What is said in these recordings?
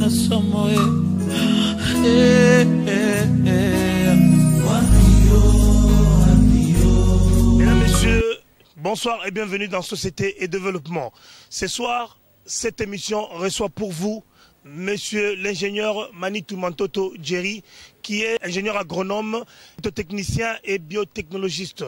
Mesdames, Messieurs, bonsoir et bienvenue dans Société et Développement. Ce soir, cette émission reçoit pour vous Monsieur l'ingénieur Manitou Mantoto Jerry, qui est ingénieur agronome, technicien et biotechnologiste.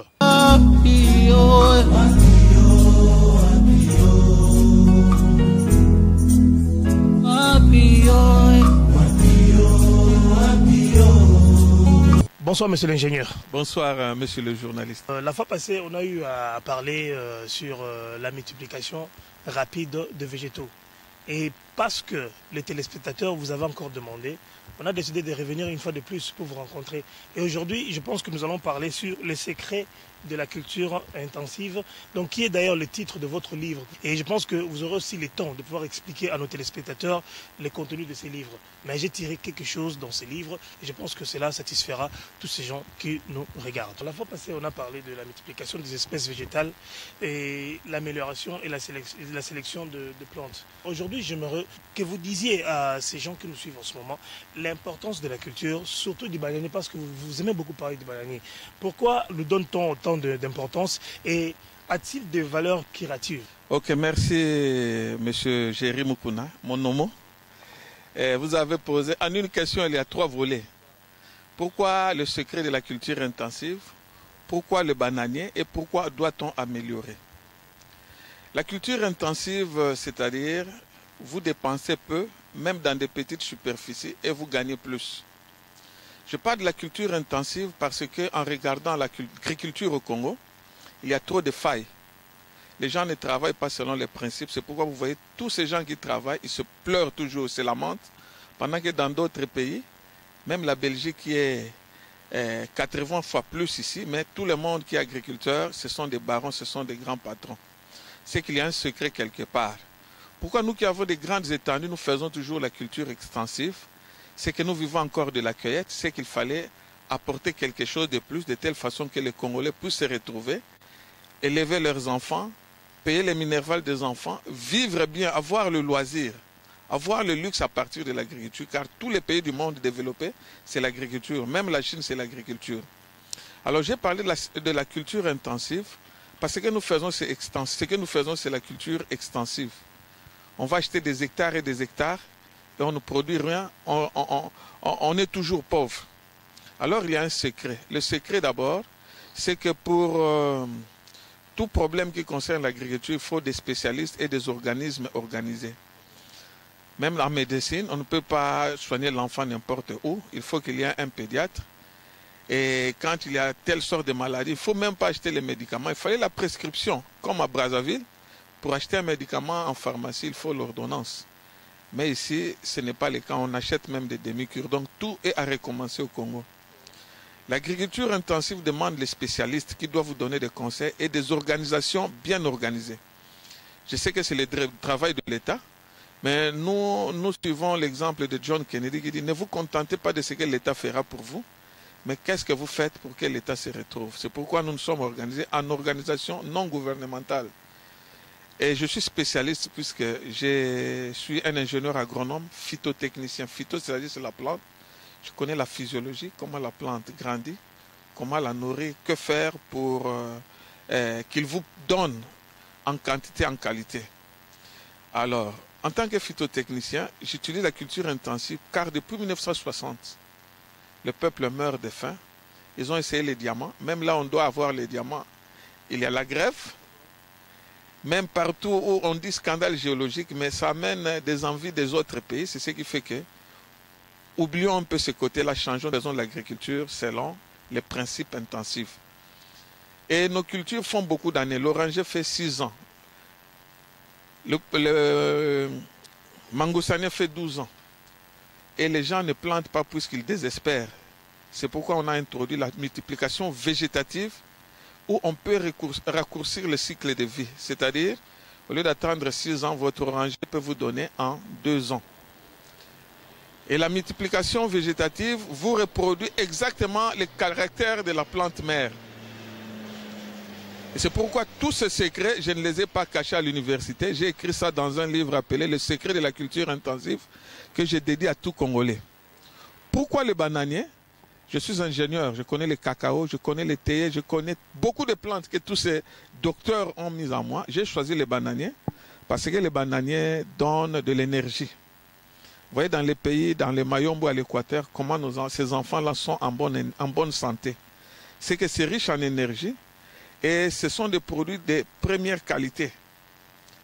Bonsoir monsieur l'ingénieur. Bonsoir monsieur le journaliste. La fois passée, on a eu à parler sur la multiplication rapide de végétaux. Et parce que les téléspectateurs vous avaient encore demandé, on a décidé de revenir une fois de plus pour vous rencontrer. Et aujourd'hui, je pense que nous allons parler sur les secrets de la culture intensive, donc qui est d'ailleurs le titre de votre livre. Et je pense que vous aurez aussi le temps de pouvoir expliquer à nos téléspectateurs les contenus de ces livres. Mais j'ai tiré quelque chose dans ces livres et je pense que cela satisfera tous ces gens qui nous regardent. La fois passée, on a parlé de la multiplication des espèces végétales et l'amélioration et la sélection de plantes. Aujourd'hui, j'aimerais que vous disiez à ces gens qui nous suivent en ce moment l'importance de la culture, surtout du bananier, parce que vous aimez beaucoup parler du bananier. Pourquoi nous donne-t-on autant d'importance et a-t-il des valeurs curatives? Ok, merci monsieur Jerry Mukuna, mon nom. Vous avez posé en une question, il y a 3 volets. Pourquoi le secret de la culture intensive? Pourquoi le bananier? Et pourquoi doit-on améliorer? La culture intensive, c'est-à-dire vous dépensez peu, même dans des petites superficies, et vous gagnez plus. Je parle de la culture intensive parce qu'en regardant l'agriculture au Congo, il y a trop de failles. Les gens ne travaillent pas selon les principes. C'est pourquoi vous voyez tous ces gens qui travaillent, ils se pleurent toujours, se lamentent. Pendant que dans d'autres pays, même la Belgique qui est 80 fois plus ici, mais tout le monde qui est agriculteur, ce sont des barons, ce sont des grands patrons. C'est qu'il y a un secret quelque part. Pourquoi nous qui avons des grandes étendues, nous faisons toujours la culture extensive? C'est que nous vivons encore de la cueillette, c'est qu'il fallait apporter quelque chose de plus, de telle façon que les Congolais puissent se retrouver, élever leurs enfants, payer les minervales des enfants, vivre bien, avoir le loisir, avoir le luxe à partir de l'agriculture, car tous les pays du monde développé, c'est l'agriculture, même la Chine, c'est l'agriculture. Alors j'ai parlé de la culture intensive, parce que nous faisons, ce que nous faisons, c'est la culture extensive. On va acheter des hectares et des hectares, et on ne produit rien, on est toujours pauvre. Alors il y a un secret. Le secret d'abord, c'est que pour tout problème qui concerne l'agriculture, il faut des spécialistes et des organismes organisés. Même en médecine, on ne peut pas soigner l'enfant n'importe où, il faut qu'il y ait un pédiatre. Et quand il y a telle sorte de maladie, il ne faut même pas acheter les médicaments, il fallait la prescription, comme à Brazzaville. Pour acheter un médicament en pharmacie, il faut l'ordonnance. Mais ici, ce n'est pas le cas. On achète même des demi-cures. Donc, tout est à recommencer au Congo. L'agriculture intensive demande les spécialistes qui doivent vous donner des conseils et des organisations bien organisées. Je sais que c'est le travail de l'État, mais nous suivons l'exemple de John Kennedy qui dit « Ne vous contentez pas de ce que l'État fera pour vous, mais qu'est-ce que vous faites pour que l'État se retrouve ?» C'est pourquoi nous nous sommes organisés en organisation non gouvernementale. Et je suis spécialiste puisque je suis un ingénieur agronome, phytotechnicien. Phyto, c'est-à-dire c'est la plante. Je connais la physiologie, comment la plante grandit, comment la nourrir, que faire pour qu'il vous donne en quantité, en qualité. Alors, en tant que phytotechnicien, j'utilise la culture intensive car depuis 1960, le peuple meurt de faim. Ils ont essayé les diamants. Même là, on doit avoir les diamants. Il y a la grève. Même partout où on dit scandale géologique, mais ça amène des envies des autres pays. C'est ce qui fait que, oublions un peu ce côté-là, changeons de l'agriculture selon les principes intensifs. Et nos cultures font beaucoup d'années. L'oranger fait 6 ans. Le mangoussanier fait 12 ans. Et les gens ne plantent pas puisqu'ils désespèrent. C'est pourquoi on a introduit la multiplication végétative, où on peut raccourcir le cycle de vie. C'est-à-dire, au lieu d'attendre 6 ans, votre oranger peut vous donner en 2 ans. Et la multiplication végétative vous reproduit exactement les caractères de la plante mère. Et c'est pourquoi tous ces secrets, je ne les ai pas cachés à l'université. J'ai écrit ça dans un livre appelé « Le secret de la culture intensive » que j'ai dédié à tout Congolais. Pourquoi le bananier? Je suis ingénieur, je connais le cacao, je connais les théiers, je connais beaucoup de plantes que tous ces docteurs ont mises en moi. J'ai choisi les bananiers parce que les bananiers donnent de l'énergie. Vous voyez dans les pays, dans les Mayombo à l'Équateur, comment ces enfants-là sont en bonne santé. C'est que c'est riche en énergie et ce sont des produits de première qualité.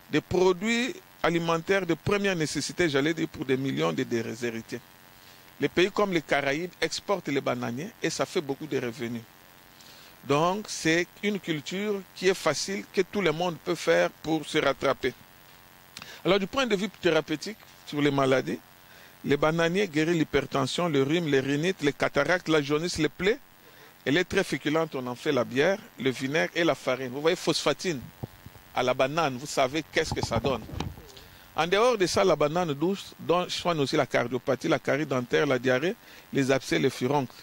Des produits alimentaires de première nécessité, j'allais dire, pour des millions de déshérités. Les pays comme les Caraïbes exportent les bananiers et ça fait beaucoup de revenus. Donc c'est une culture qui est facile, que tout le monde peut faire pour se rattraper. Alors du point de vue thérapeutique sur les maladies, les bananiers guérissent l'hypertension, le rhume, les rhinites, les cataractes, la jaunisse, les plaies. Elle est très féculente, on en fait la bière, le vinaigre et la farine. Vous voyez, phosphatine à la banane, vous savez qu'est-ce que ça donne. En dehors de ça, la banane douce soigne aussi la cardiopathie, la carie dentaire, la diarrhée, les abcès, les furoncles.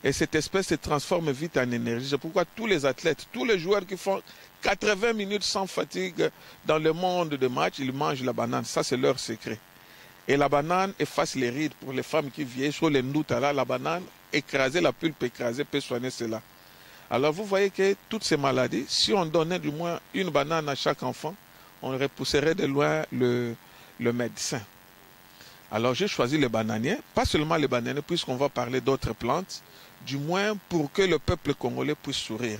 Et cette espèce se transforme vite en énergie. C'est pourquoi tous les athlètes, tous les joueurs qui font 80 minutes sans fatigue dans le monde de match, ils mangent la banane. Ça, c'est leur secret. Et la banane efface les rides pour les femmes qui vieillissent. Sur les noutala, la banane écrasée, la pulpe écrasée peut soigner cela. Alors vous voyez que toutes ces maladies, si on donnait du moins une banane à chaque enfant, on repousserait de loin le médecin. Alors j'ai choisi les bananiers, pas seulement les bananiers, puisqu'on va parler d'autres plantes, du moins pour que le peuple congolais puisse sourire.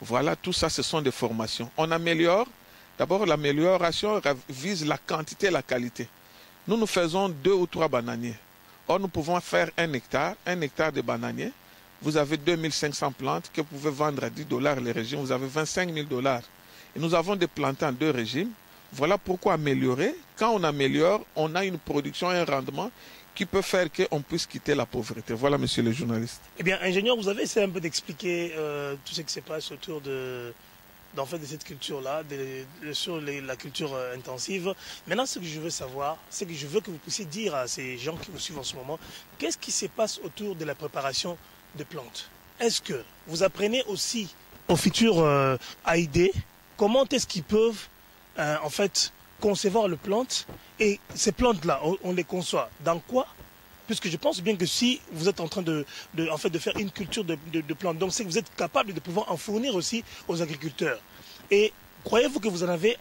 Voilà, tout ça, ce sont des formations. On améliore, d'abord l'amélioration vise la quantité et la qualité. Nous faisons 2 ou 3 bananiers. Or, nous pouvons faire 1 hectare de bananiers. Vous avez 2500 plantes que vous pouvez vendre à $10 les régimes, vous avez $25 000. Et nous avons des plantés en 2 régimes. Voilà pourquoi améliorer. Quand on améliore, on a une production et un rendement qui peut faire qu'on puisse quitter la pauvreté. Voilà, monsieur le journaliste. Eh bien, ingénieur, vous avez essayé un peu d'expliquer tout ce qui se passe autour de cette culture-là, sur la culture intensive. Maintenant, ce que je veux savoir, c'est que je veux que vous puissiez dire à ces gens qui vous suivent en ce moment, qu'est-ce qui se passe autour de la préparation de plantes? Est-ce que vous apprenez aussi aux futurs AID comment est-ce qu'ils peuvent en fait concevoir les plantes, et ces plantes-là, on les conçoit dans quoi? Puisque je pense bien que si vous êtes en train de faire une culture de plantes, donc c'est que vous êtes capable de pouvoir en fournir aussi aux agriculteurs. Et croyez-vous que vous en avez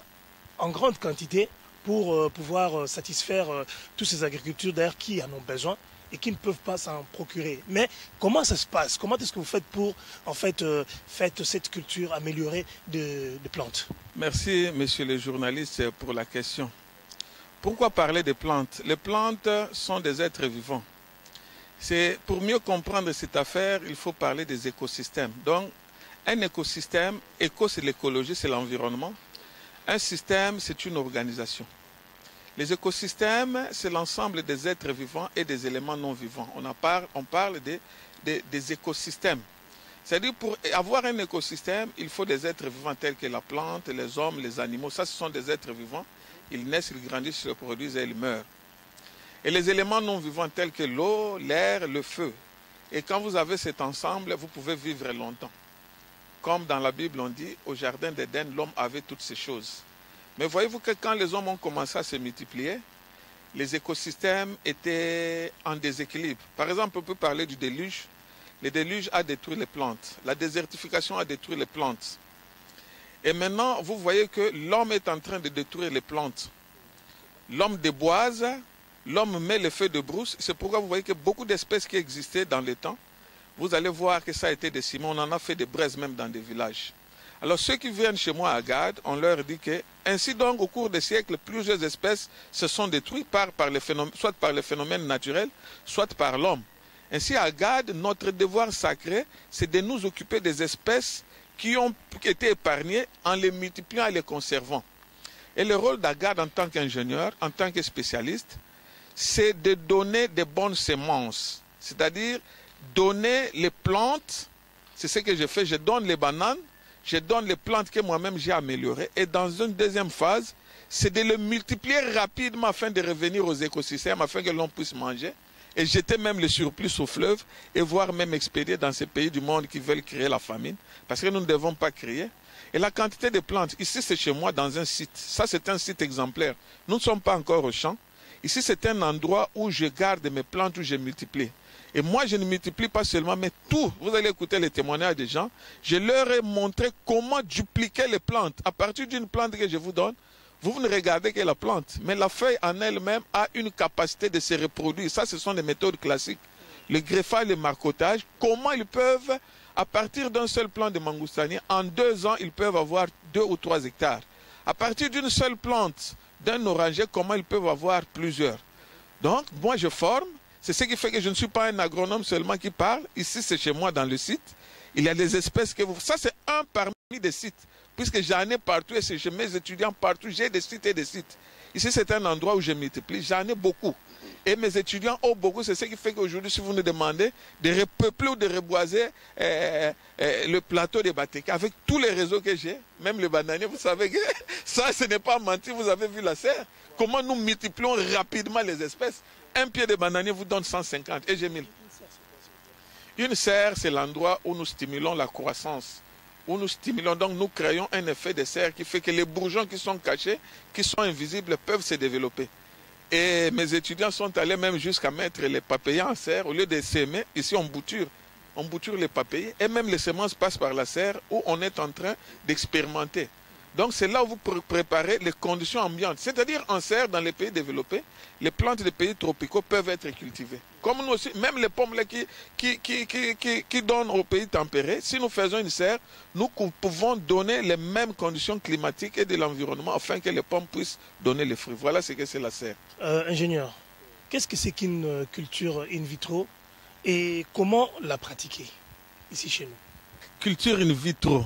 en grande quantité pour pouvoir satisfaire tous ces agriculteurs d'ailleurs qui en ont besoin et qui ne peuvent pas s'en procurer? Mais comment ça se passe? Comment est-ce que vous faites pour en fait faire cette culture améliorée de plantes? Merci, monsieur le journaliste, pour la question. Pourquoi parler des plantes? Les plantes sont des êtres vivants. Pour mieux comprendre cette affaire, il faut parler des écosystèmes. Donc, un écosystème, éco c'est l'écologie, c'est l'environnement. Un système, c'est une organisation. Les écosystèmes, c'est l'ensemble des êtres vivants et des éléments non vivants. On parle des écosystèmes. C'est-à-dire, pour avoir un écosystème, il faut des êtres vivants tels que la plante, les hommes, les animaux. Ça, ce sont des êtres vivants. Ils naissent, ils grandissent, ils se reproduisent et ils meurent. Et les éléments non vivants tels que l'eau, l'air, le feu. Et quand vous avez cet ensemble, vous pouvez vivre longtemps. Comme dans la Bible, on dit, au jardin d'Éden, l'homme avait toutes ces choses. Mais voyez-vous que quand les hommes ont commencé à se multiplier, les écosystèmes étaient en déséquilibre. Par exemple, on peut parler du déluge. Le déluge a détruit les plantes. La désertification a détruit les plantes. Et maintenant, vous voyez que l'homme est en train de détruire les plantes. L'homme déboise, l'homme met le feu de brousse. C'est pourquoi vous voyez que beaucoup d'espèces qui existaient dans le temps, vous allez voir que ça a été décimé. On en a fait des braises même dans des villages. Alors ceux qui viennent chez moi à Gad, on leur dit que, ainsi donc, au cours des siècles, plusieurs espèces se sont détruites soit par les phénomènes naturels, soit par l'homme. Ainsi, à Gad, notre devoir sacré, c'est de nous occuper des espèces qui ont été épargnées en les multipliant et les conservant. Et le rôle d'Agad en tant qu'ingénieur, en tant que spécialiste, c'est de donner des bonnes semences. C'est-à-dire donner les plantes, c'est ce que je fais, je donne les bananes, je donne les plantes que moi-même j'ai améliorées. Et dans une deuxième phase, c'est de les multiplier rapidement afin de revenir aux écosystèmes, afin que l'on puisse manger. et jeter même le surplus au fleuve et voire même expédier dans ces pays du monde qui veulent créer la famine, parce que nous ne devons pas créer. Et la quantité de plantes, ici c'est chez moi dans un site, ça c'est un site exemplaire, nous ne sommes pas encore au champ, ici c'est un endroit où je garde mes plantes, où je multiplie. Et moi je ne multiplie pas seulement, mais tout, vous allez écouter les témoignages des gens, je leur ai montré comment dupliquer les plantes. À partir d'une plante que je vous donne, vous ne regardez que la plante, mais la feuille en elle-même a une capacité de se reproduire. Ça, ce sont des méthodes classiques. Le greffage, le marcottage, comment ils peuvent, à partir d'un seul plant de mangoustanier, en 2 ans, ils peuvent avoir 2 ou 3 hectares. À partir d'une seule plante, d'un oranger, comment ils peuvent avoir plusieurs. Donc, moi, je forme. C'est ce qui fait que je ne suis pas un agronome seulement qui parle. Ici, c'est chez moi dans le site. Il y a des espèces que vous... Ça, c'est un parmi des sites. Puisque j'en ai partout et c'est chez mes étudiants partout, j'ai des sites et des sites. Ici, c'est un endroit où je multiplie, j'en ai beaucoup. Et mes étudiants ont beaucoup, c'est ce qui fait qu'aujourd'hui, si vous nous demandez de repeupler ou de reboiser le plateau de Batéka, avec tous les réseaux que j'ai, même le bananier, vous savez que ça, ce n'est pas menti, vous avez vu la serre. Comment nous multiplions rapidement les espèces. Un pied de bananier vous donne 150 et j'ai 1000. Une serre, c'est l'endroit où nous stimulons la croissance. Où nous stimulons, donc nous créons un effet de serre qui fait que les bourgeons qui sont cachés, qui sont invisibles, peuvent se développer. Et mes étudiants sont allés même jusqu'à mettre les papayers en serre, au lieu de s'aimer, ici on bouture les papayers, et même les semences passent par la serre où on est en train d'expérimenter. Donc c'est là où vous préparez les conditions ambiantes. C'est-à-dire en serre, dans les pays développés, les plantes des pays tropicaux peuvent être cultivées. Comme nous aussi, même les pommes là, qui donnent aux pays tempérés, si nous faisons une serre, nous pouvons donner les mêmes conditions climatiques et de l'environnement afin que les pommes puissent donner les fruits. Voilà ce que c'est la serre. Ingénieur, qu'est-ce que c'est qu'une culture in vitro et comment la pratiquer ici chez nous? Culture in vitro.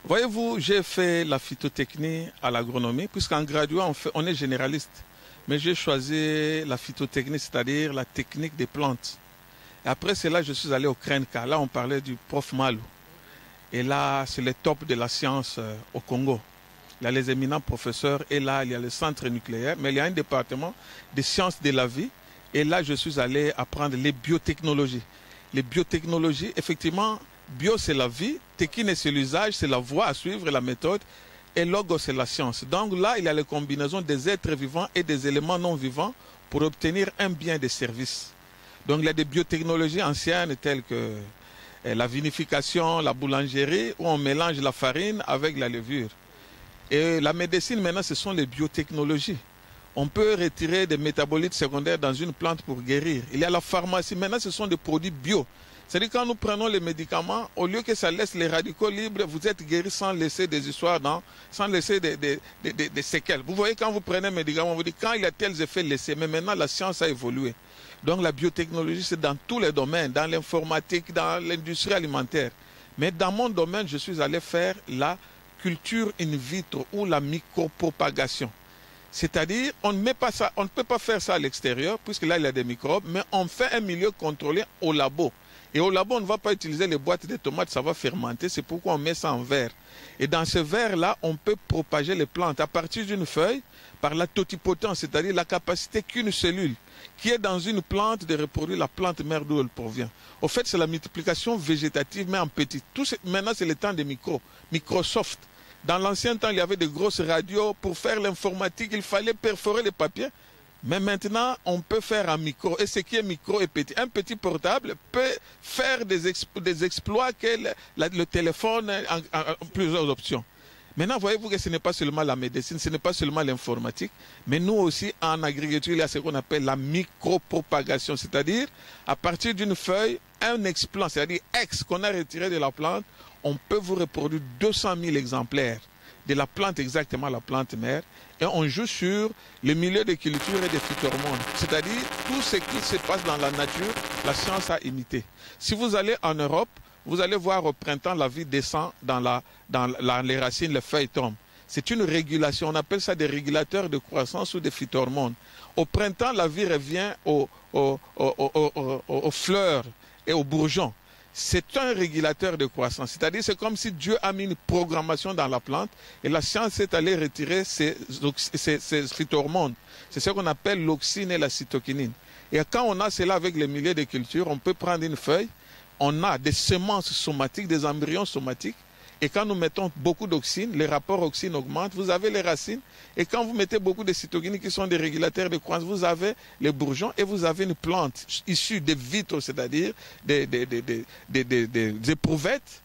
Voyez-vous, j'ai fait la phytotechnie à l'agronomie, puisqu'en graduat, on est généraliste. Mais j'ai choisi la phytotechnie, c'est-à-dire la technique des plantes. Et après cela, je suis allé au CRENCA. Là, on parlait du prof Malou. Et là, c'est le top de la science au Congo. Il y a les éminents professeurs, et là, il y a le centre nucléaire, mais il y a un département de sciences de la vie. Et là, je suis allé apprendre les biotechnologies. Les biotechnologies, effectivement, bio, c'est la vie, techine, c'est l'usage, c'est la voie à suivre, la méthode, et logo, c'est la science. Donc là, il y a les combinaisons des êtres vivants et des éléments non vivants pour obtenir un bien de service. Donc il y a des biotechnologies anciennes telles que la vinification, la boulangerie, où on mélange la farine avec la levure. Et la médecine, maintenant, ce sont les biotechnologies. On peut retirer des métabolites secondaires dans une plante pour guérir. Il y a la pharmacie, maintenant, ce sont des produits bio. C'est-à-dire quand nous prenons les médicaments, au lieu que ça laisse les radicaux libres, vous êtes guéri sans laisser des histoires, sans laisser des séquelles. Vous voyez, quand vous prenez un médicament, on vous dit quand il y a tels effets laissés, mais maintenant la science a évolué. Donc la biotechnologie, c'est dans tous les domaines, dans l'informatique, dans l'industrie alimentaire. Mais dans mon domaine, je suis allé faire la culture in vitro ou la micropropagation. C'est-à-dire, on ne peut pas faire ça à l'extérieur, puisque là, il y a des microbes, mais on fait un milieu contrôlé au labo. Et au labo, on ne va pas utiliser les boîtes de tomates, ça va fermenter, c'est pourquoi on met ça en verre. Et dans ce verre-là, on peut propager les plantes à partir d'une feuille par la totipotence, c'est-à-dire la capacité qu'une cellule qui est dans une plante de reproduire la plante mère d'où elle provient. Au fait, c'est la multiplication végétative, mais en petit. Maintenant, c'est le temps des Microsoft. Dans l'ancien temps, il y avait de grosses radios. Pour faire l'informatique, il fallait perforer les papiers. Mais maintenant, on peut faire un micro. Et ce qui est micro est petit. Un petit portable peut faire des exploits que le téléphone a plusieurs options. Maintenant, voyez-vous que ce n'est pas seulement la médecine, ce n'est pas seulement l'informatique, mais nous aussi, en agriculture, il y a ce qu'on appelle la micropropagation. C'est-à-dire, à partir d'une feuille, un explant, c'est-à-dire qu'on a retiré de la plante, on peut vous reproduire 200 000 exemplaires de la plante, exactement la plante mère, et on joue sur le milieu de culture et des phytormones. C'est-à-dire, tout ce qui se passe dans la nature, la science a imité. Si vous allez en Europe, vous allez voir au printemps, la vie descend dans les racines, les feuilles tombent. C'est une régulation, on appelle ça des régulateurs de croissance ou des phytormones. Au printemps, la vie revient aux fleurs et aux bourgeons. C'est un régulateur de croissance. C'est-à-dire, c'est comme si Dieu a mis une programmation dans la plante et la science est allée retirer ces phytormones. C'est ce qu'on appelle l'auxine et la cytokinine. Et quand on a cela avec les milliers de cultures, on peut prendre une feuille, on a des semences somatiques, des embryons somatiques, et quand nous mettons beaucoup d'oxyne, les rapports oxyne augmentent, vous avez les racines, et quand vous mettez beaucoup de cytokines qui sont des régulateurs de croissance, vous avez les bourgeons et vous avez une plante issue des vitres, c'est-à-dire des éprouvettes.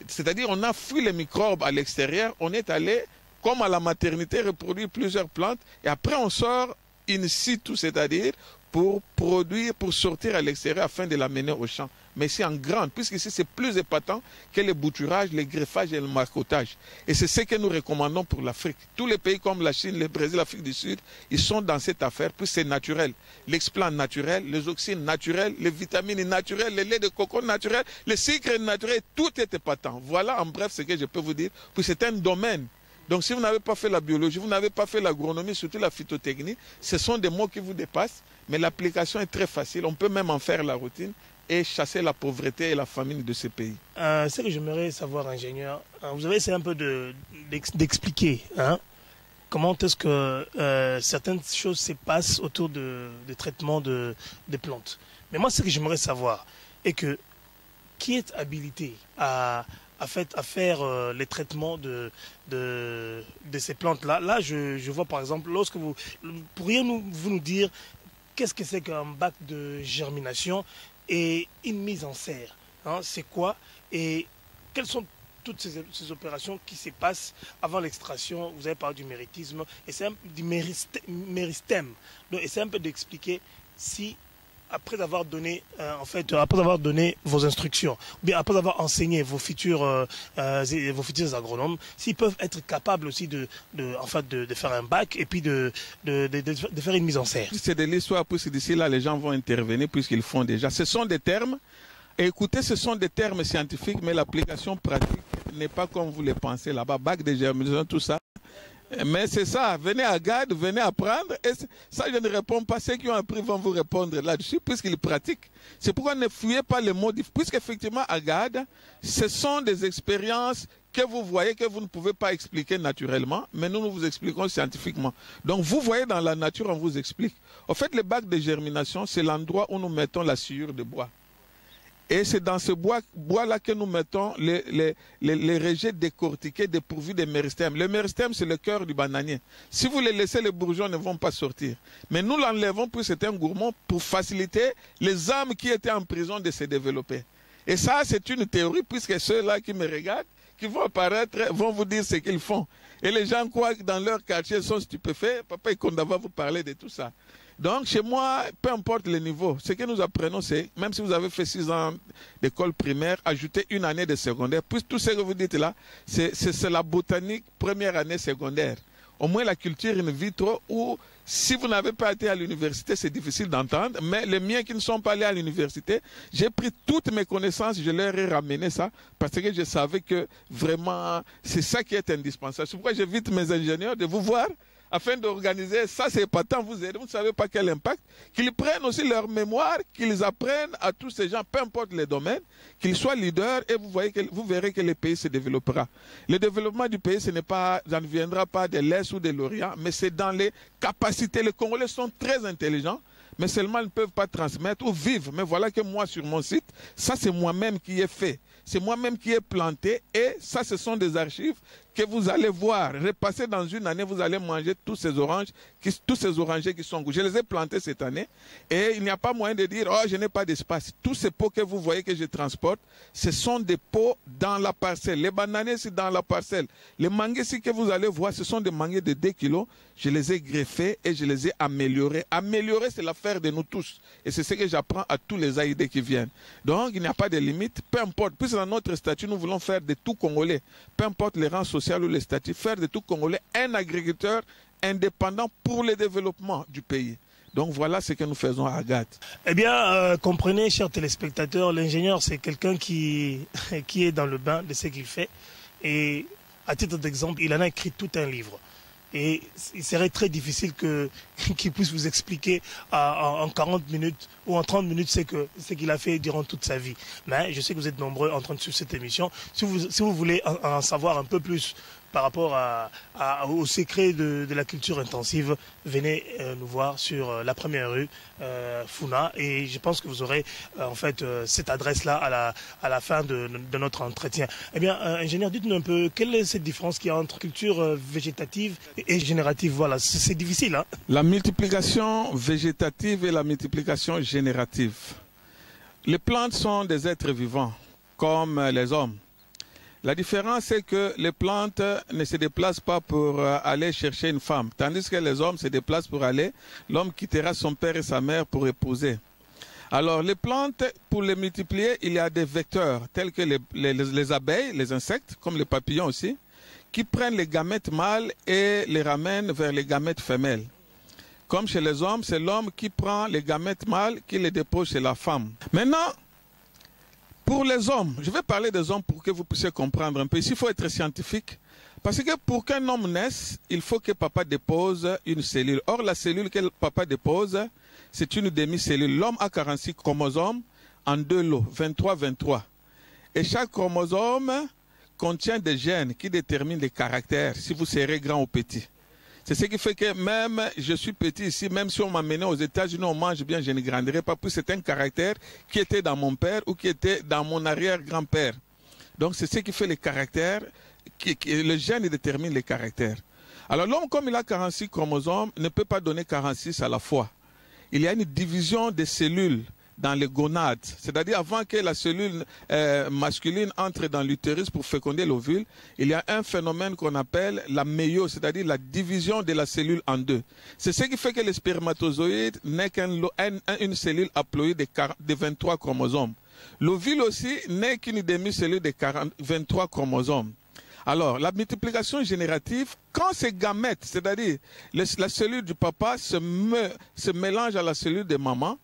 C'est-à-dire on a fui les microbes à l'extérieur, on est allé, comme à la maternité, reproduire plusieurs plantes, et après on sort in situ, c'est-à-dire pour produire, pour sortir à l'extérieur afin de l'amener au champ. Mais c'est en grande, puisqu'ici c'est plus épatant que le bouturage, le greffage et le marcottage. Et c'est ce que nous recommandons pour l'Afrique. Tous les pays comme la Chine, le Brésil, l'Afrique du Sud, ils sont dans cette affaire, puis c'est naturel. L'explant naturel, les oxydes naturels, les vitamines naturelles, les laits de coco naturels, le sucre naturel, tout est épatant. Voilà en bref ce que je peux vous dire. Puis c'est un domaine. Donc si vous n'avez pas fait la biologie, vous n'avez pas fait l'agronomie, surtout la phytotechnie, ce sont des mots qui vous dépassent, mais l'application est très facile. On peut même en faire la routine et chasser la pauvreté et la famine de ces pays. Ce que j'aimerais savoir, ingénieur, vous avez essayé un peu d'expliquer comment est-ce que certaines choses se passent autour des traitements des plantes. Mais moi, ce que j'aimerais savoir est que qui est habilité à faire les traitements de ces plantes-là. Là, je vois par exemple, lorsque vous pourriez-vous nous dire qu'est-ce que c'est qu'un bac de germination et une mise en serre, c'est quoi et quelles sont toutes ces opérations qui se passent avant l'extraction. Vous avez parlé du méritisme et c'est du méristème. Donc, essayez un peu d'expliquer si après avoir donné après avoir donné vos instructions, ou bien après avoir enseigné vos futurs agronomes, s'ils peuvent être capables aussi de faire un bac et puis de faire une mise en serre. C'est de l'histoire, puisque d'ici là les gens vont intervenir puisqu'ils font déjà. Ce sont des termes. Et écoutez, ce sont des termes scientifiques, mais l'application pratique n'est pas comme vous le pensez là-bas. Bac de germination, tout ça. Mais c'est ça, venez à Agade, venez apprendre. Et ça, je ne réponds pas. Ceux qui ont appris vont vous répondre là-dessus, puisqu'ils pratiquent. C'est pourquoi ne fuyez pas les mots, puisqu'effectivement, Agade, ce sont des expériences que vous voyez, que vous ne pouvez pas expliquer naturellement, mais nous vous expliquons scientifiquement. Donc, vous voyez dans la nature, on vous explique. En fait, le bac de germination, c'est l'endroit où nous mettons la sciure de bois. Et c'est dans ce bois-là que nous mettons les rejets décortiqués dépourvus de méristème. Le méristème, c'est le cœur du bananier. Si vous les laissez, les bourgeons ne vont pas sortir. Mais nous l'enlevons pour c'est un gourmand pour faciliter les âmes qui étaient en prison de se développer. Et ça, c'est une théorie, puisque ceux-là qui me regardent, qui vont apparaître, vont vous dire ce qu'ils font. Et les gens croient que dans leur quartier, ils sont stupéfaits. Papa Ikonda va vous parler de tout ça. Donc, chez moi, peu importe le niveau, ce que nous apprenons, c'est, même si vous avez fait 6 ans d'école primaire, ajouter une année de secondaire. Puis tout ce que vous dites là, c'est la botanique première année secondaire. Au moins la culture in vitro, où si vous n'avez pas été à l'université, c'est difficile d'entendre, mais les miens qui ne sont pas allés à l'université, j'ai pris toutes mes connaissances, je leur ai ramené ça, parce que je savais que vraiment, c'est ça qui est indispensable. C'est pourquoi j'invite mes ingénieurs de vous voir, afin d'organiser, ça c'est épatant, vous aider, vous ne savez pas quel impact, qu'ils prennent aussi leur mémoire, qu'ils apprennent à tous ces gens, peu importe les domaines, qu'ils soient leaders et vous verrez que le pays se développera. Le développement du pays, ça ne viendra pas de l'Est ou de l'Orient, mais c'est dans les capacités. Les Congolais sont très intelligents, mais seulement ils ne peuvent pas transmettre ou vivre. Mais voilà que moi, sur mon site, ça c'est moi-même qui ai fait. C'est moi-même qui ai planté et ça, ce sont des archives que vous allez voir. Repasser dans une année, vous allez manger tous ces orangers qui sont goûts. Je les ai plantés cette année et il n'y a pas moyen de dire « Oh, je n'ai pas d'espace ». Tous ces pots que vous voyez que je transporte, ce sont des pots dans la parcelle. Les bananes, c'est dans la parcelle. Les mangues ici que vous allez voir, ce sont des mangues de 2 kilos. Je les ai greffés et je les ai améliorés. Améliorer, c'est l'affaire de nous tous. Et c'est ce que j'apprends à tous les AID qui viennent. Donc, il n'y a pas de limite. Peu importe. Puisque dans notre statut, nous voulons faire de tout Congolais, peu importe les rangs sociaux ou les statuts, faire de tout Congolais un agriculteur indépendant pour le développement du pays. Donc voilà ce que nous faisons à Agade. Eh bien, comprenez, chers téléspectateurs, l'ingénieur, c'est quelqu'un qui est dans le bain de ce qu'il fait. Et à titre d'exemple, il en a écrit tout un livre. Et il serait très difficile qu'il puisse vous expliquer en 40 minutes ou en 30 minutes ce qu'il a fait durant toute sa vie. Mais je sais que vous êtes nombreux en train de suivre cette émission. Si vous voulez en savoir un peu plus par rapport au secret de la culture intensive, venez nous voir sur la première rue Funa, et je pense que vous aurez en fait cette adresse-là à la fin de notre entretien. Eh bien, ingénieur, dites-nous un peu, quelle est cette différence qu'il y a entre culture végétative et générative? Voilà, c'est difficile, hein? La multiplication végétative et la multiplication générative. Les plantes sont des êtres vivants, comme les hommes. La différence, c'est que les plantes ne se déplacent pas pour aller chercher une femme, tandis que les hommes se déplacent pour aller. L'homme quittera son père et sa mère pour épouser. Alors, les plantes, pour les multiplier, il y a des vecteurs, tels que les abeilles, les insectes, comme les papillons aussi, qui prennent les gamètes mâles et les ramènent vers les gamètes femelles. Comme chez les hommes, c'est l'homme qui prend les gamètes mâles, qui les dépose chez la femme. Maintenant, pour les hommes, je vais parler des hommes pour que vous puissiez comprendre un peu. Ici, il faut être scientifique. Parce que pour qu'un homme naisse, il faut que papa dépose une cellule. Or, la cellule que papa dépose, c'est une demi-cellule. L'homme a 46 chromosomes en 2 lots, 23-23. Et chaque chromosome contient des gènes qui déterminent les caractères, si vous serez grand ou petit. C'est ce qui fait que même je suis petit ici, même si on m'a mené aux États-Unis, on mange bien, je ne grandirai pas, puis c'est un caractère qui était dans mon père ou qui était dans mon arrière-grand-père. Donc c'est ce qui fait les caractères, le gène détermine les caractères. Alors l'homme, comme il a 46 chromosomes, ne peut pas donner 46 à la fois. Il y a une division des cellules dans les gonades, c'est-à-dire avant que la cellule masculine entre dans l'utérus pour féconder l'ovule, il y a un phénomène qu'on appelle la méiose, c'est-à-dire la division de la cellule en deux. C'est ce qui fait que le spermatozoïde n'est qu'une cellule haploïde de 23 chromosomes. L'ovule aussi n'est qu'une demi-cellule de 23 chromosomes. Alors, la multiplication générative, quand ces gamètes, c'est-à-dire la cellule du papa se mélange à la cellule de maman,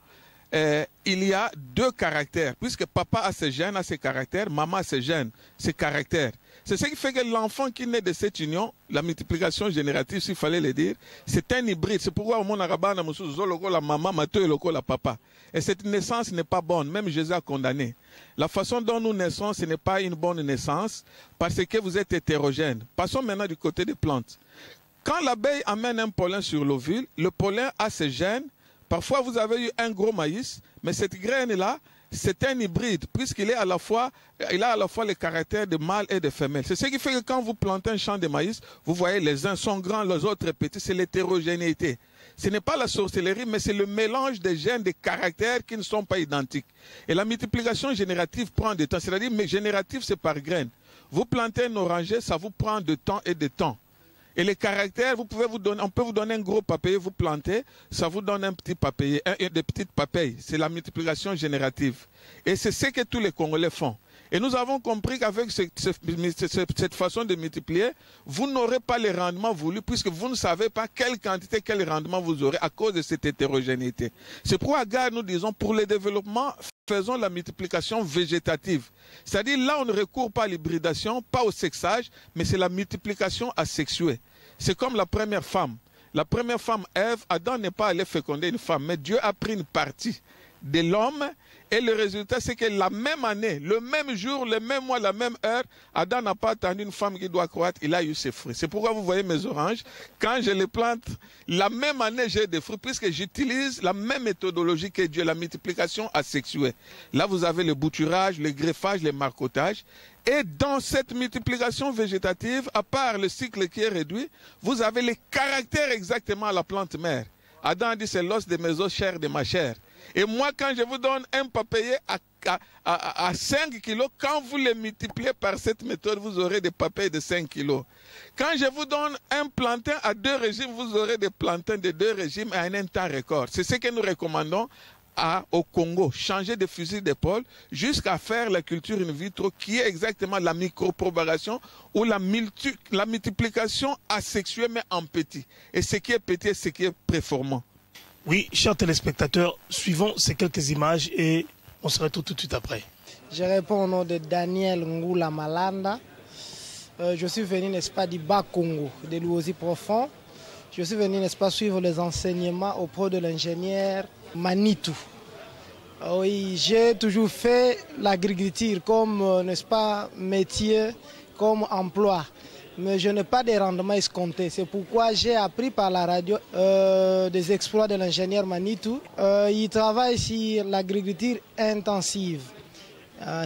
il y a 2 caractères, puisque papa a ses gènes, a ses caractères, maman a ses gènes, ses caractères. C'est ce qui fait que l'enfant qui naît de cette union, la multiplication générative, s'il fallait le dire, c'est un hybride. C'est pourquoi au monde arabe, la maman, la papa. Et cette naissance n'est pas bonne, même Jésus a condamné. La façon dont nous naissons, ce n'est pas une bonne naissance, parce que vous êtes hétérogène. Passons maintenant du côté des plantes. Quand l'abeille amène un pollen sur l'ovule, le pollen a ses gènes. Parfois, vous avez eu un gros maïs, mais cette graine-là, c'est un hybride, puisqu'il a à la fois les caractères de mâle et de femelle. C'est ce qui fait que quand vous plantez un champ de maïs, vous voyez les uns sont grands, les autres petits, c'est l'hétérogénéité. Ce n'est pas la sorcellerie, mais c'est le mélange des gènes, des caractères qui ne sont pas identiques. Et la multiplication générative prend du temps, c'est-à-dire, mais générative, c'est par graine. Vous plantez un oranger, ça vous prend de temps et de temps. Et les caractères, on peut vous donner un gros papayé, vous plantez, ça vous donne un petit papayé, des petites papayes. C'est la multiplication générative. Et c'est ce que tous les Congolais font. Et nous avons compris qu'avec cette façon de multiplier, vous n'aurez pas les rendements voulus, puisque vous ne savez pas quelle quantité, quel rendement vous aurez à cause de cette hétérogénéité. C'est pourquoi à Gare, nous disons, pour le développement, faisons la multiplication végétative. C'est-à-dire, là, on ne recourt pas à l'hybridation, pas au sexage, mais c'est la multiplication asexuée. C'est comme la première femme. La première femme, Ève, Adam n'est pas allé féconder une femme, mais Dieu a pris une partie de l'homme, et le résultat, c'est que la même année, le même jour, le même mois, la même heure, Adam n'a pas attendu une femme qui doit croître, il a eu ses fruits. C'est pourquoi vous voyez mes oranges, quand je les plante, la même année, j'ai des fruits, puisque j'utilise la même méthodologie que Dieu, la multiplication asexuée. Là, vous avez le bouturage, le greffage, le marcottage. Et dans cette multiplication végétative, à part le cycle qui est réduit, vous avez les caractères exactement à la plante mère. Adam a dit, c'est l'os de mes os, chair de ma chair. Et moi, quand je vous donne un papayé à 5 kilos, quand vous les multipliez par cette méthode, vous aurez des papayes de 5 kilos. Quand je vous donne un plantain à 2 régimes, vous aurez des plantains de 2 régimes à un temps record. C'est ce que nous recommandons au Congo, changer de fusil d'épaule jusqu'à faire la culture in vitro, qui est exactement la micropropagation ou la multiplication asexuée mais en petit. Et ce qui est petit et ce qui est performant. Oui, chers téléspectateurs, suivons ces quelques images et on se retrouve tout de suite après. Je réponds au nom de Daniel Ngula Malanda. Je suis venu, n'est-ce pas, du Bas-Congo, de l'Ouosi profond. Je suis venu, n'est-ce pas, suivre les enseignements auprès de l'ingénieur Manitou. Oui, j'ai toujours fait l'agriculture comme, n'est-ce pas, métier, comme emploi. mais je n'ai pas de rendement escompté. C'est pourquoi j'ai appris par la radio des exploits de l'ingénieur Manitou. Il travaille sur l'agriculture intensive.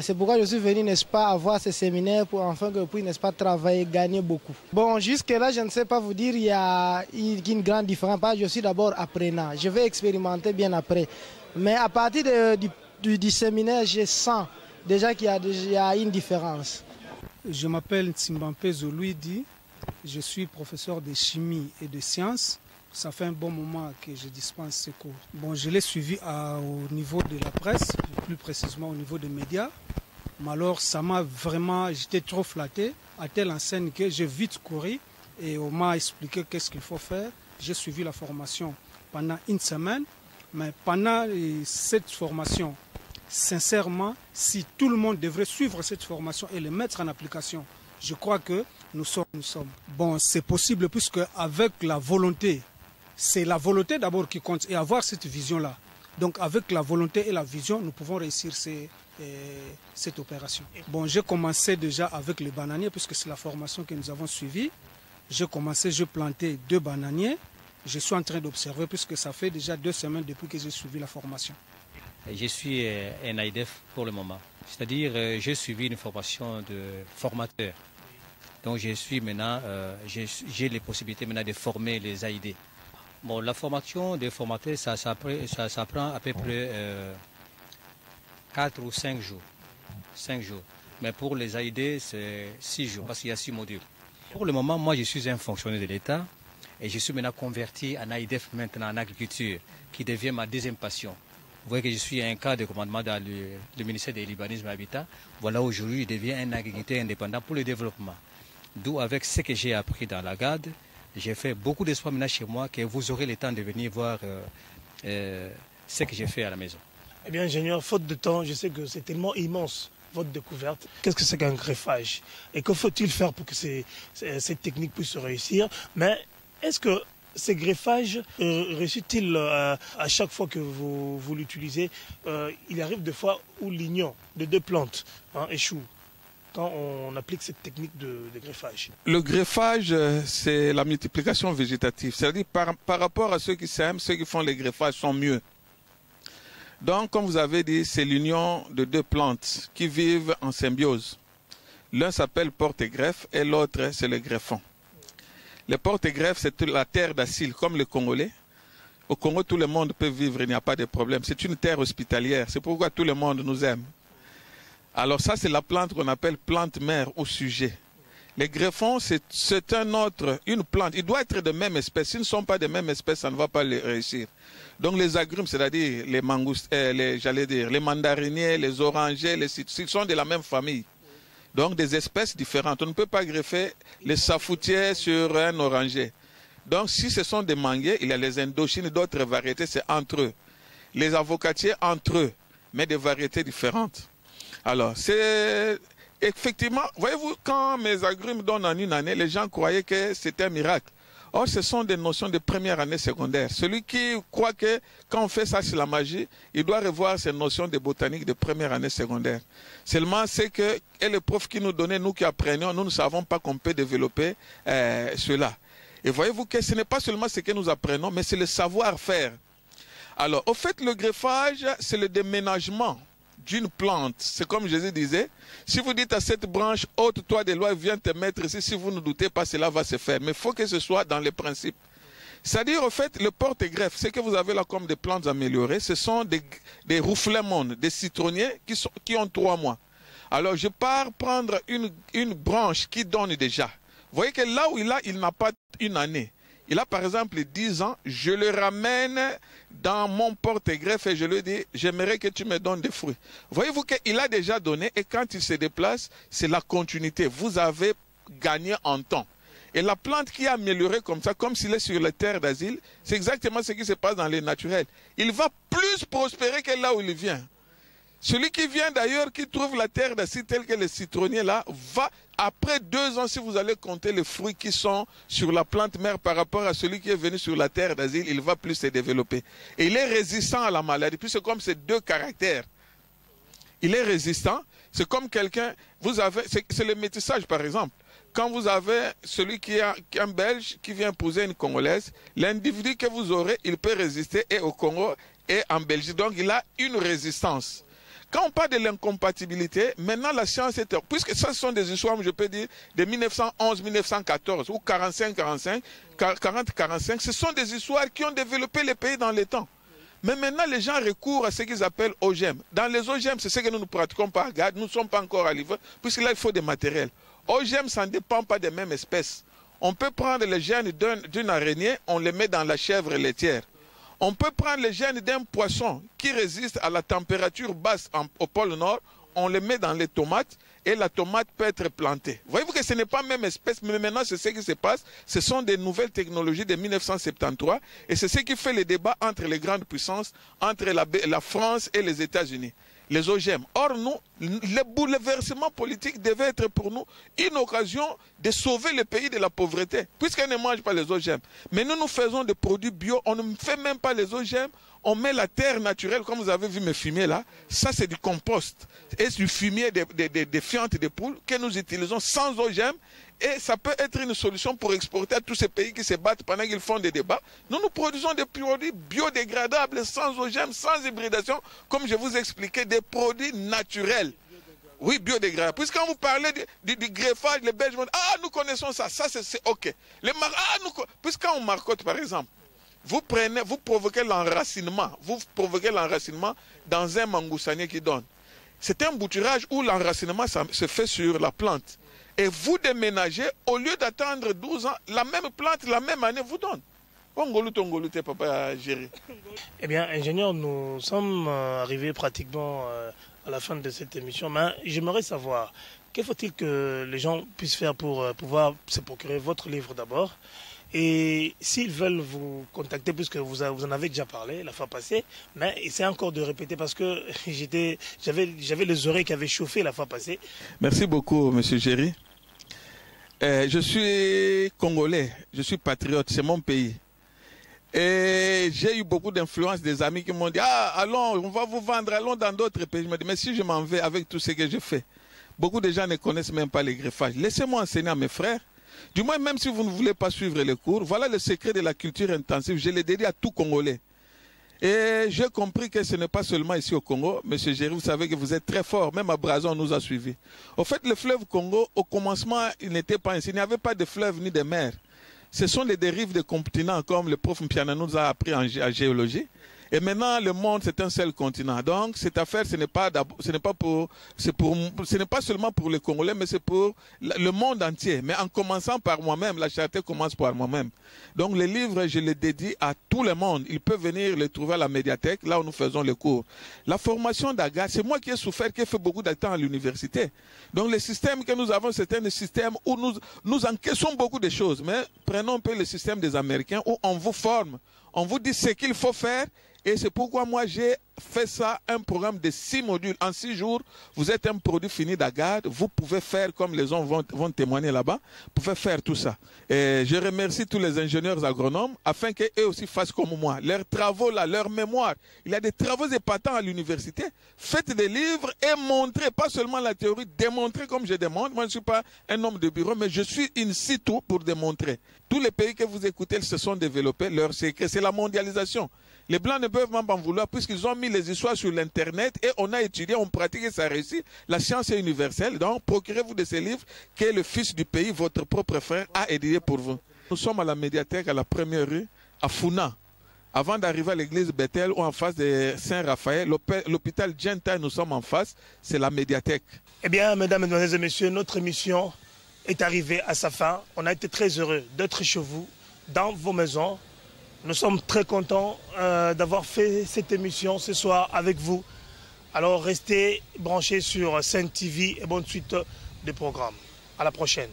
C'est pourquoi je suis venu, n'est-ce pas, avoir ce séminaire pour enfin que je puisse, n'est-ce pas, travailler, gagner beaucoup. Bon, jusque-là, je ne sais pas vous dire, il y a une grande différence. Je suis d'abord apprenant. Je vais expérimenter bien après. Mais à partir du séminaire, je sens déjà qu'il y a une différence. Je m'appelle Tsimbampe Zoluidi. Je suis professeur de chimie et de sciences. Ça fait un bon moment que je dispense ces cours. Bon, je l'ai suivi au niveau de la presse, plus précisément au niveau des médias. Mais alors, ça m'a vraiment, j'étais trop flatté, à telle enseigne que j'ai vite couru et on m'a expliqué qu'est-ce qu'il faut faire. J'ai suivi la formation pendant une semaine, mais pendant cette formation, sincèrement, si tout le monde devrait suivre cette formation et le mettre en application, je crois que nous sommes. Bon, c'est possible puisque avec la volonté, c'est la volonté d'abord qui compte et avoir cette vision-là. Donc avec la volonté et la vision, nous pouvons réussir cette opération. Bon, j'ai commencé déjà avec les bananiers puisque c'est la formation que nous avons suivie. J'ai planté 2 bananiers. Je suis en train d'observer puisque ça fait déjà 2 semaines depuis que j'ai suivi la formation. Je suis un AIDEF pour le moment. C'est-à-dire j'ai suivi une formation de formateur. Donc je suis maintenant, j'ai les possibilités maintenant de former les AID. Bon, la formation des formateurs, ça prend à peu près 4 ou 5 jours. 5 jours. Mais pour les AID, c'est 6 jours, parce qu'il y a 6 modules. Pour le moment, moi, je suis un fonctionnaire de l'État et je suis maintenant converti en AIDEF maintenant en agriculture, qui devient ma deuxième passion. Vous voyez que je suis un cadre de commandement dans le ministère de l'Urbanisme et Habitat. Voilà, aujourd'hui, je deviens un agriculteur indépendant pour le développement. D'où, avec ce que j'ai appris dans la garde, j'ai fait beaucoup d'espoir maintenant chez moi que vous aurez le temps de venir voir ce que j'ai fait à la maison. Eh bien, ingénieur, faute de temps, je sais que c'est tellement immense, votre découverte. Qu'est-ce que c'est qu'un greffage? Et que faut-il faire pour que cette technique puisse réussir? Mais est-ce que ces greffages réussissent-ils à chaque fois que vous l'utilisez? Il arrive des fois où l'union de 2 plantes échoue quand on applique cette technique de greffage. Le greffage, c'est la multiplication végétative. C'est-à-dire par rapport à ceux qui s'aiment, ceux qui font les greffages sont mieux. Donc, comme vous avez dit, c'est l'union de 2 plantes qui vivent en symbiose. L'un s'appelle porte-greffe et l'autre, c'est le greffon. Le porte-greffe, c'est la terre d'acile, comme le Congolais. Au Congo, tout le monde peut vivre, il n'y a pas de problème. C'est une terre hospitalière, c'est pourquoi tout le monde nous aime. Alors ça, c'est la plante qu'on appelle plante mère ou sujet. Les greffons, c'est une plante. Il doit être de même espèce. S'ils ne sont pas de même espèce, ça ne va pas les réussir. Donc les agrumes, c'est-à-dire les les mandariniers, les orangers, les citrus, ils sont de la même famille. Donc des espèces différentes. On ne peut pas greffer les safoutiers sur un oranger. Donc si ce sont des manguiers, il y a les indochines, d'autres variétés, c'est entre eux. Les avocatiers, entre eux, mais des variétés différentes. Alors, c'est effectivement, voyez-vous, quand mes agrumes donnent en une année, les gens croyaient que c'était un miracle. Or, ce sont des notions de première année secondaire. Celui qui croit que quand on fait ça, c'est la magie, il doit revoir ces notions de botanique de première année secondaire. Seulement, c'est que, et le prof qui nous donnait, nous qui apprenions, nous ne savons pas qu'on peut développer cela. Et voyez-vous que ce n'est pas seulement ce que nous apprenons, mais c'est le savoir-faire. Alors, au fait, le greffage, c'est le déménagement d'une plante. C'est comme Jésus disait, si vous dites à cette branche, ôte-toi des lois, viens te mettre ici, si vous ne doutez pas, cela va se faire. Mais il faut que ce soit dans les principes. C'est-à-dire, au fait, le porte-greffe, ce que vous avez là comme des plantes améliorées, ce sont des rouflemons, des citronniers qui ont 3 mois. Alors, je pars prendre une branche qui donne déjà. Vous voyez que là où il n'a pas une année, il a par exemple 10 ans, je le ramène dans mon porte-greffe et je lui dis, j'aimerais que tu me donnes des fruits. Voyez-vous qu'il a déjà donné et quand il se déplace, c'est la continuité. Vous avez gagné en temps. Et la plante qui est améliorée comme ça, comme s'il est sur les terres d'asile, c'est exactement ce qui se passe dans les naturels. Il va plus prospérer que là où il vient. Celui qui vient d'ailleurs, qui trouve la terre d'asile telle que les citronniers là, va, après 2 ans, si vous allez compter les fruits qui sont sur la plante mère par rapport à celui qui est venu sur la terre d'asile, il va plus se développer. Et il est résistant à la maladie, puis c'est comme ces 2 caractères. Il est résistant, c'est comme quelqu'un, vous avez, c'est le métissage par exemple. quand vous avez celui qui est un Belge qui vient épouser une Congolaise, l'individu que vous aurez, il peut résister et au Congo et en Belgique. Donc il a une résistance. Quand on parle de l'incompatibilité, maintenant la science est... Puisque ça, ce sont des histoires, je peux dire, de 1911-1914 ou 45-45, 40-45, ce sont des histoires qui ont développé les pays dans les temps. Mais maintenant, les gens recourent à ce qu'ils appellent OGM. Dans les OGM, c'est ce que nous ne pratiquons pas à GAD, nous ne sommes pas encore à livre, puisque là, il faut des matériels. OGM, ça ne dépend pas des mêmes espèces. On peut prendre les gènes d'une araignée, on les met dans la chèvre laitière. On peut prendre les gènes d'un poisson qui résiste à la température basse au pôle Nord, on les met dans les tomates et la tomate peut être plantée. Voyez-vous que ce n'est pas la même espèce, mais maintenant c'est ce qui se passe. Ce sont des nouvelles technologies de 1973 et c'est ce qui fait le débat entre les grandes puissances, entre la France et les États-Unis. Les OGM. Or, nous, le bouleversement politique devait être pour nous une occasion de sauver le pays de la pauvreté, puisqu'on ne mange pas les OGM. Mais nous faisons des produits bio, on ne fait même pas les OGM, on met la terre naturelle, comme vous avez vu mes fumiers là, ça c'est du compost, et du fumier des fientes de poules que nous utilisons sans OGM, et ça peut être une solution pour exporter à tous ces pays qui se battent pendant qu'ils font des débats. Nous produisons des produits biodégradables, sans OGM, sans hybridation, comme je vous expliquais, des produits naturels. Oui, biodégradables. Puisqu'on vous parlait du greffage, les Belges vont dire, ah, nous connaissons ça, ça c'est OK. Puisqu'on marcotte, par exemple, vous provoquez l'enracinement, dans un mangoussanier qui donne. C'est un bouturage où l'enracinement se fait sur la plante. Et vous déménagez, au lieu d'attendre 12 ans, la même plante, la même année vous donne. Ongoluté, papa Géry. Eh bien, ingénieur, nous sommes arrivés pratiquement à la fin de cette émission. Mais j'aimerais savoir, qu'il faut-il que les gens puissent faire pour pouvoir se procurer votre livre d'abord? Et s'ils veulent vous contacter, puisque vous en avez déjà parlé la fois passée, mais c'est encore de répéter parce que j'avais les oreilles qui avaient chauffé la fois passée. Merci beaucoup, monsieur Géry. Je suis congolais, je suis patriote, c'est mon pays. Et j'ai eu beaucoup d'influence des amis qui m'ont dit, ah, allons, on va vous vendre, allons dans d'autres pays. Je me dis, mais si je m'en vais avec tout ce que je fais, beaucoup de gens ne connaissent même pas les greffages. Laissez-moi enseigner à mes frères. Du moins, même si vous ne voulez pas suivre les cours, voilà le secret de la culture intensive. Je l'ai dédié à tout Congolais. Et j'ai compris que ce n'est pas seulement ici au Congo. Monsieur Géry, vous savez que vous êtes très fort. Même à Brazza, on nous a suivis. Au fait, le fleuve Congo, au commencement, il n'était pas ainsi. Il n'y avait pas de fleuve ni de mer. Ce sont les dérives des continents, comme le prof Mpiana nous a appris en géologie. Et maintenant, le monde, c'est un seul continent. Donc, cette affaire, ce n'est pas seulement pour les Congolais, mais c'est pour le monde entier. Mais en commençant par moi-même, la charité commence par moi-même. Donc, les livres, je les dédie à tout le monde. Ils peuvent venir les trouver à la médiathèque, là où nous faisons les cours. La formation d'Aga, c'est moi qui ai souffert, qui ai fait beaucoup de temps à l'université. Donc, le système que nous avons, c'est un système où nous encaissons beaucoup de choses. Mais prenons un peu le système des Américains, où on vous forme, on vous dit ce qu'il faut faire. Et c'est pourquoi moi j'ai fait ça, un programme de 6 modules. En 6 jours, vous êtes un produit fini d'Agad. Vous pouvez faire, comme les gens vont témoigner là-bas, vous pouvez faire tout ça. Et je remercie tous les ingénieurs agronomes afin qu'eux aussi fassent comme moi. Leurs travaux là, leur mémoire. Il y a des travaux épatants à l'université. Faites des livres et montrez, pas seulement la théorie, démontrez comme je démontre. Moi je ne suis pas un homme de bureau, mais je suis in situ pour démontrer. Tous les pays que vous écoutez se sont développés. Leur secret, c'est la mondialisation. Les Blancs ne peuvent même pas en vouloir puisqu'ils ont mis les histoires sur l'Internet et on a étudié, on pratique et ça réussit. La science est universelle. Donc, procurez-vous de ces livres que le fils du pays, votre propre frère, a édité pour vous. Nous sommes à la médiathèque, à la première rue, à Funa. Avant d'arriver à l'église Bethel ou en face de Saint-Raphaël, l'hôpital Genta, nous sommes en face, c'est la médiathèque. Eh bien, mesdames, mesdemoiselles et messieurs, notre émission est arrivée à sa fin. On a été très heureux d'être chez vous, dans vos maisons. Nous sommes très contents d'avoir fait cette émission ce soir avec vous. Alors restez branchés sur Sen TV et bonne suite de programme. À la prochaine.